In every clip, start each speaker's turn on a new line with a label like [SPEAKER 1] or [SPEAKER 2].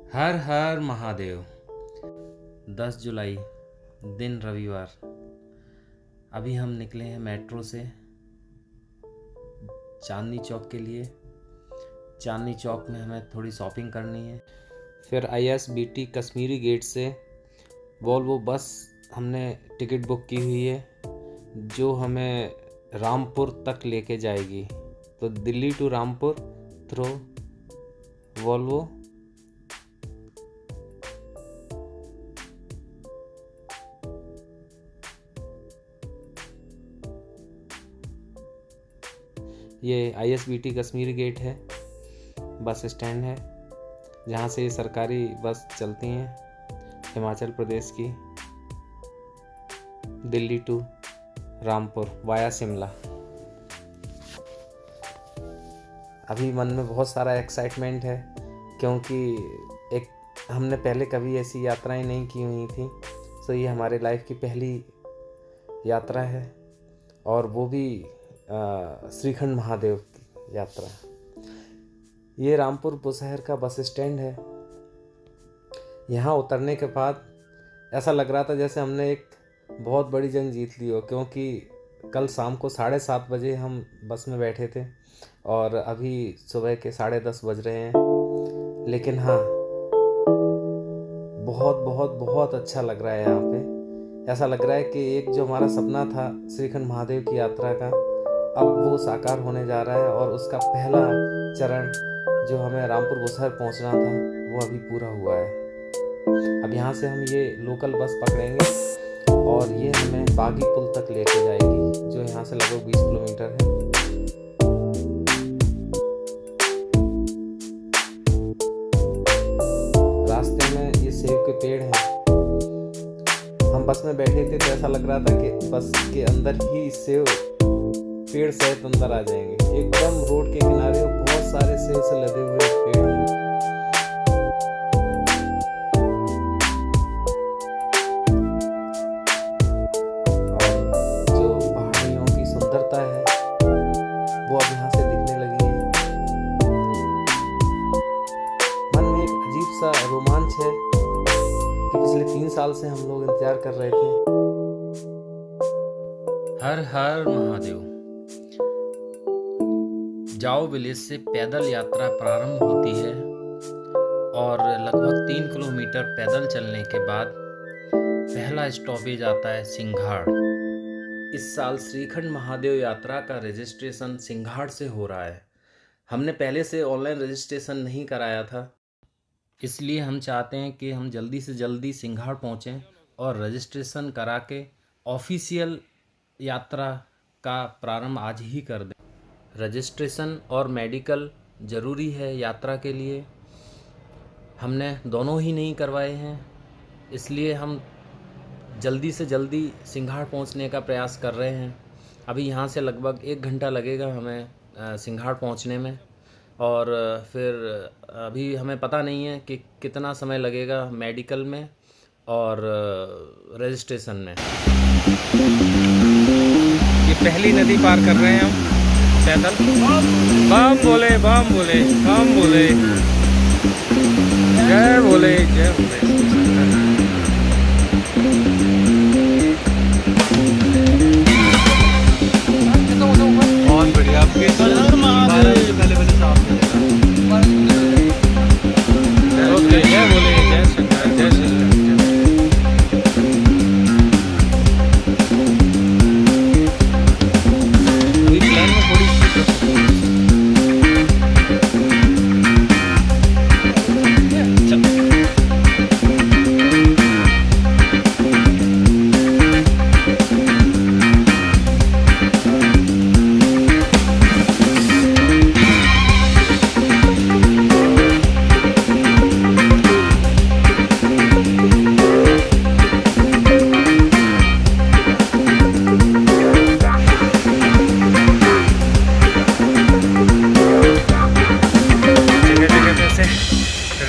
[SPEAKER 1] हर हर महादेव। 10 जुलाई दिन रविवार। अभी हम निकले हैं मेट्रो से चांदनी चौक के लिए। चांदनी चौक में हमें थोड़ी शॉपिंग करनी है। फिर ISBT कश्मीरी गेट से वॉल्वो बस हमने टिकट बुक की हुई है जो हमें रामपुर तक लेके जाएगी। तो Delhi to Rampur through Volvo. ये ISBT कश्मीरी गेट है, बस स्टैंड है जहाँ से ये सरकारी बस चलती हैं हिमाचल प्रदेश की, दिल्ली टू रामपुर वाया शिमला। अभी मन में बहुत सारा एक्साइटमेंट है क्योंकि एक हमने पहले कभी ऐसी यात्राएं नहीं की हुई थी। तो ये हमारे लाइफ की पहली यात्रा है और वो भी श्रीखंड महादेव की यात्रा। ये रामपुर बुशहर का बस स्टैंड है। यहाँ उतरने के बाद ऐसा लग रहा था जैसे हमने एक बहुत बड़ी जंग जीत ली हो, क्योंकि कल शाम को 7:30 बजे हम बस में बैठे थे और अभी सुबह के 10:30 बज रहे हैं। लेकिन हाँ, बहुत बहुत बहुत अच्छा लग रहा है यहाँ पे। ऐसा लग रहा है कि एक जो हमारा सपना था श्रीखंड महादेव की यात्रा का, अब वो साकार होने जा रहा है और उसका पहला चरण जो हमें रामपुर बुशहर पहुंचना था वो अभी पूरा हुआ है। अब यहाँ से हम ये लोकल बस पकड़ेंगे और ये हमें बागी पुल तक लेके जाएगी जो यहाँ से लगभग 20 किलोमीटर है। रास्ते में ये सेब के पेड़ हैं। हम बस में बैठे थे तो ऐसा लग रहा था कि बस के अंदर ही सेब पेड़ सहित अंदर आ जाएंगे। एकदम रोड के किनारे बहुत सारे सेब से लदे हुए पेड़ हैं। और जो पहाड़ियों की सुंदरता है वो अब यहाँ से दिखने लगी है। मन में एक अजीब सा रोमांच है कि पिछले 3 साल से हम लोग इंतजार कर रहे थे। हर हर महादेव। जाओ विलेज से पैदल यात्रा प्रारंभ होती है और लगभग 3 किलोमीटर पैदल चलने के बाद पहला स्टॉपेज आता है सिंघाड़। इस साल श्रीखंड महादेव यात्रा का रजिस्ट्रेशन सिंघाड़ से हो रहा है। हमने पहले से ऑनलाइन रजिस्ट्रेशन नहीं कराया था, इसलिए हम चाहते हैं कि हम जल्दी से जल्दी सिंघाड़ पहुँचें और रजिस्ट्रेशन करा के ऑफिशियल यात्रा का प्रारंभ आज ही कर दें। रजिस्ट्रेशन और मेडिकल ज़रूरी है यात्रा के लिए। हमने दोनों ही नहीं करवाए हैं, इसलिए हम जल्दी से जल्दी सिंघाड़ पहुंचने का प्रयास कर रहे हैं। अभी यहाँ से लगभग 1 घंटा लगेगा हमें सिंघाड़ पहुंचने में, और फिर अभी हमें पता नहीं है कि कितना समय लगेगा मेडिकल में और रजिस्ट्रेशन में। ये पहली नदी पार कर रहे हैं हम पैदल। बम बोले बम बोले बम बोले, जय बोले जय बोले। बहुत बढ़िया। ओके, जय बोले जय शंकर जय शंकर।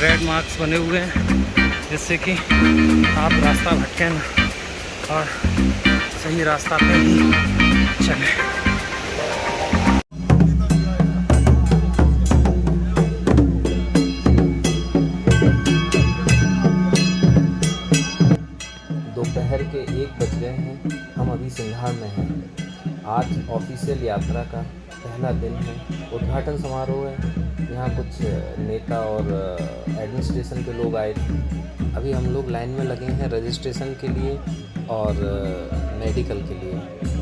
[SPEAKER 1] रेड मार्क्स बने हुए हैं जिससे कि आप रास्ता भटकें ना और सही रास्ता पे ही चलें। के 1 बज गए हैं। हम अभी सिंघाड़ में हैं। आज ऑफिशियल यात्रा का पहला दिन है। उद्घाटन समारोह है। यहाँ कुछ नेता और एडमिनिस्ट्रेशन के लोग आए थे। अभी हम लोग लाइन में लगे हैं रजिस्ट्रेशन के लिए और मेडिकल के लिए।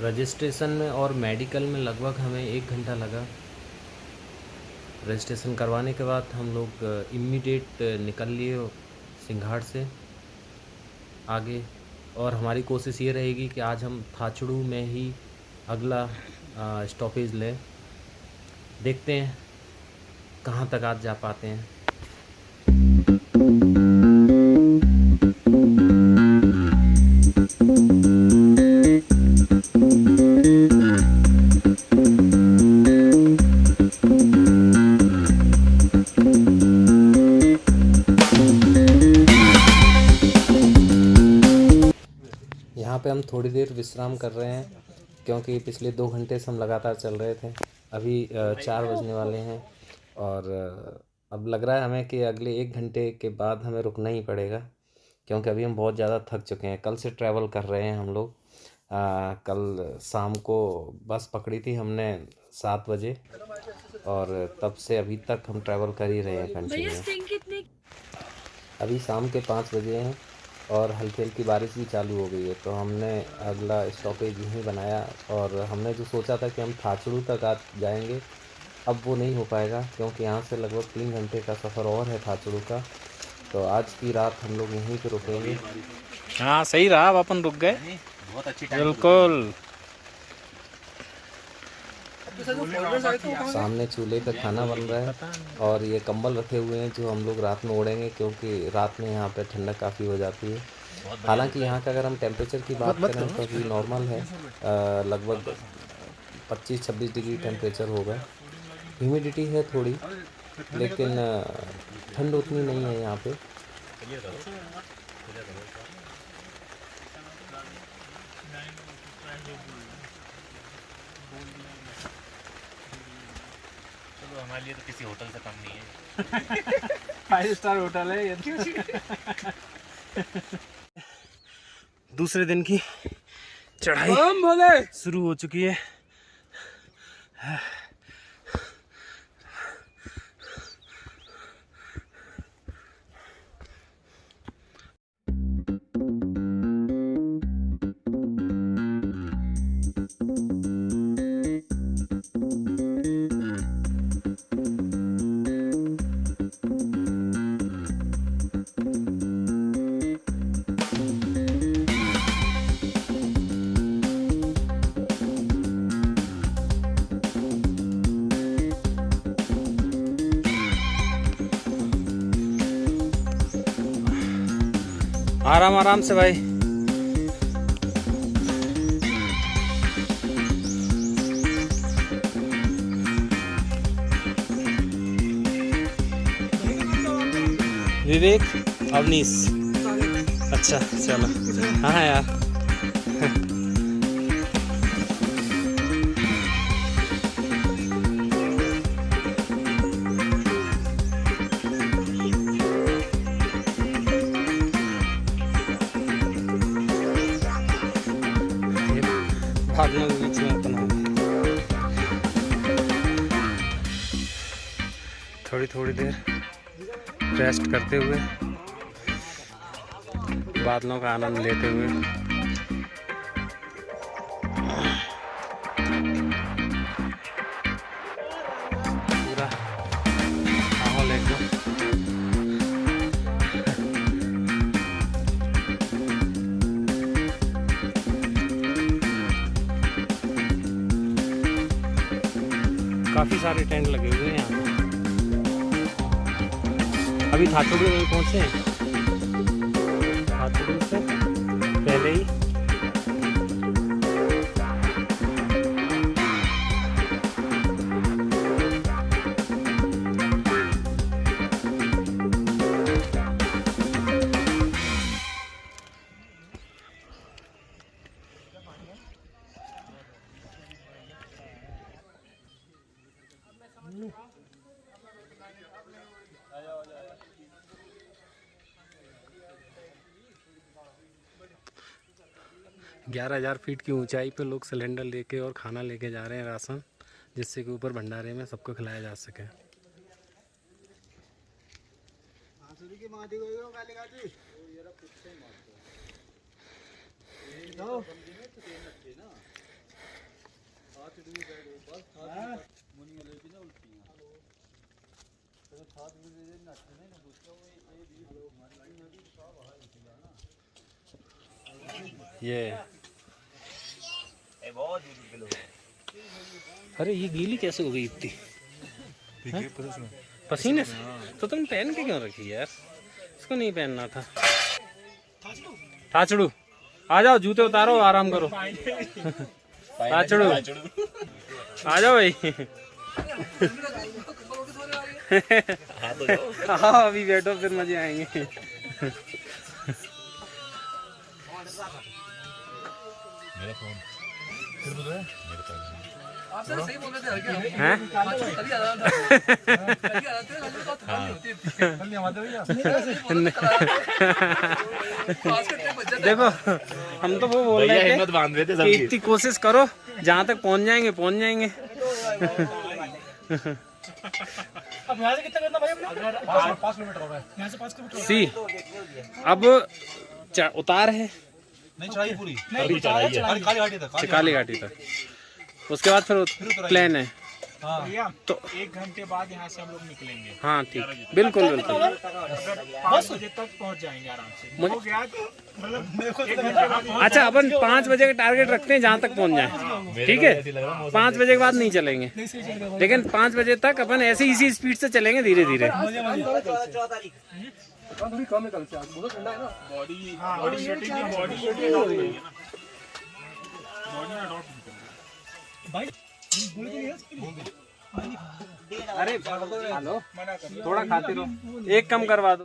[SPEAKER 1] रजिस्ट्रेशन में और मेडिकल में लगभग हमें 1 घंटा लगा। रजिस्ट्रेशन करवाने के बाद हम लोग इमीडिएट निकल लिए सिंघाड़ से आगे, और हमारी कोशिश ये रहेगी कि आज हम थाचड़ू में ही अगला स्टॉपेज लें। देखते हैं कहाँ तक आज जा पाते हैं। यहाँ पे हम थोड़ी देर विश्राम कर रहे हैं क्योंकि पिछले 2 घंटे से हम लगातार चल रहे थे। अभी 4 बजने वाले हैं और अब लग रहा है हमें कि अगले 1 घंटे के बाद हमें रुकना ही पड़ेगा, क्योंकि अभी हम बहुत ज़्यादा थक चुके हैं। कल से ट्रैवल कर रहे हैं हम लोग। कल शाम को बस पकड़ी थी हमने 7 बजे, और तब से अभी तक हम ट्रैवल कर ही रहे हैं कंटिन्यू। अभी शाम के 5 बजे हैं और हल्की हल्की बारिश भी चालू हो गई है, तो हमने अगला स्टॉपेज यहीं बनाया। और हमने जो सोचा था कि हम थाचड़ू तक आज जाएंगे, अब वो नहीं हो पाएगा, क्योंकि यहाँ से लगभग 3 घंटे का सफ़र और है थाचड़ू का। तो आज की रात हम लोग यहीं पे रुकेंगे।
[SPEAKER 2] हाँ सही रहा, अब अपन रुक गए।
[SPEAKER 3] बहुत अच्छी
[SPEAKER 2] बिल्कुल।
[SPEAKER 1] सामने चूल्हे पे खाना बन रहा है और ये कंबल रखे हुए हैं जो हम लोग रात में ओढ़ेंगे, क्योंकि रात में यहाँ पे ठंडक काफ़ी हो जाती है। हालांकि यहाँ का अगर हम टेम्परेचर की बात करें तो अभी नॉर्मल है, लगभग 25-26 डिग्री टेम्परेचर होगा। ह्यूमिडिटी है थोड़ी, लेकिन ठंड उतनी नहीं है यहाँ पे।
[SPEAKER 3] हमारे लिए तो किसी होटल से कम नहीं है।
[SPEAKER 2] 5 स्टार होटल है ये। दूसरे दिन की चढ़ाई शुरू हो चुकी है। आराम आराम से भाई। विवेक, अवनीश, अच्छा चलो। हाँ यार पहाड़ियों के बीच में बना है। थोड़ी थोड़ी देर रेस्ट करते हुए, बादलों का आनंद लेते हुए पूरा माहौल एकदम काफी सारे टेंट लगे हुए हैं यहाँ। अभी थाथुड़ी नहीं पहुंचे हैं, थाथुड़ी से पहले ही ग्यारह 1000 फीट की ऊंचाई पे लोग सिलेंडर लेके और खाना लेके जा रहे हैं, राशन, जिससे कि ऊपर भंडारे में सबको खिलाया जा सके। ये अरे ये गीली कैसे हो गई इतनी पसीने से? तो तुम पहन के क्यों रखी यार? इसको नहीं पहनना था। थाचड़ू आ जाओ, जूते उतारो, आराम करो। थाचड़ू आ जाओ भाई। हाँ अभी बैठो, फिर मजे आएंगे।
[SPEAKER 3] मेरा फोन फिर बोल रहा है मेरे पास
[SPEAKER 4] आप सर सही बोल रहे थे क्या
[SPEAKER 2] हैं?
[SPEAKER 4] कभी आ रहा था कभी आ रहा था कल हमारे भैया
[SPEAKER 2] देखो हम तो वो बोल रहे थे
[SPEAKER 3] हिम्मत बांध रहे थे
[SPEAKER 2] कि
[SPEAKER 3] सबकी।
[SPEAKER 2] इतनी कोशिश करो, जहाँ तक पहुँच जाएंगे पहुँच जाएंगे।
[SPEAKER 4] अब यहाँ से कितना करना भाई अपने? 5 किलोमीटर हो गए यहाँ से 5 किलोमीटर।
[SPEAKER 2] सी अब उतार है
[SPEAKER 4] नहीं चढ़ाई पूरी
[SPEAKER 3] अभी चढ़ाई है।
[SPEAKER 4] काली घाटी तक
[SPEAKER 2] काली घाटी तक, उसके बाद फिर प्लान है।
[SPEAKER 4] हाँ
[SPEAKER 2] तो
[SPEAKER 5] 1 घंटे बाद यहाँ से हम लोग निकलेंगे।
[SPEAKER 2] हाँ ठीक, बिल्कुल बिल्कुल।
[SPEAKER 5] अगर 5 बजे तक पहुँच जाएंगे आराम से। हो गया तो मतलब मेरे को 1 घंटे बाद पहुँच
[SPEAKER 2] अच्छा अपन 5 बजे का टारगेट रखते हैं, जहाँ तक पहुँच जाए, ठीक है? 5 बजे के बाद नहीं चलेंगे, लेकिन 5 बजे तक अपन ऐसे इसी स्पीड से चलेंगे, धीरे धीरे।
[SPEAKER 5] बॉडी बॉडी सेटिंग की बॉडी अडॉप्ट करेंगे ना, बॉडी में अडॉप्ट
[SPEAKER 2] अरे हेलो, थोड़ा खाते रहो, एक कम करवा दो।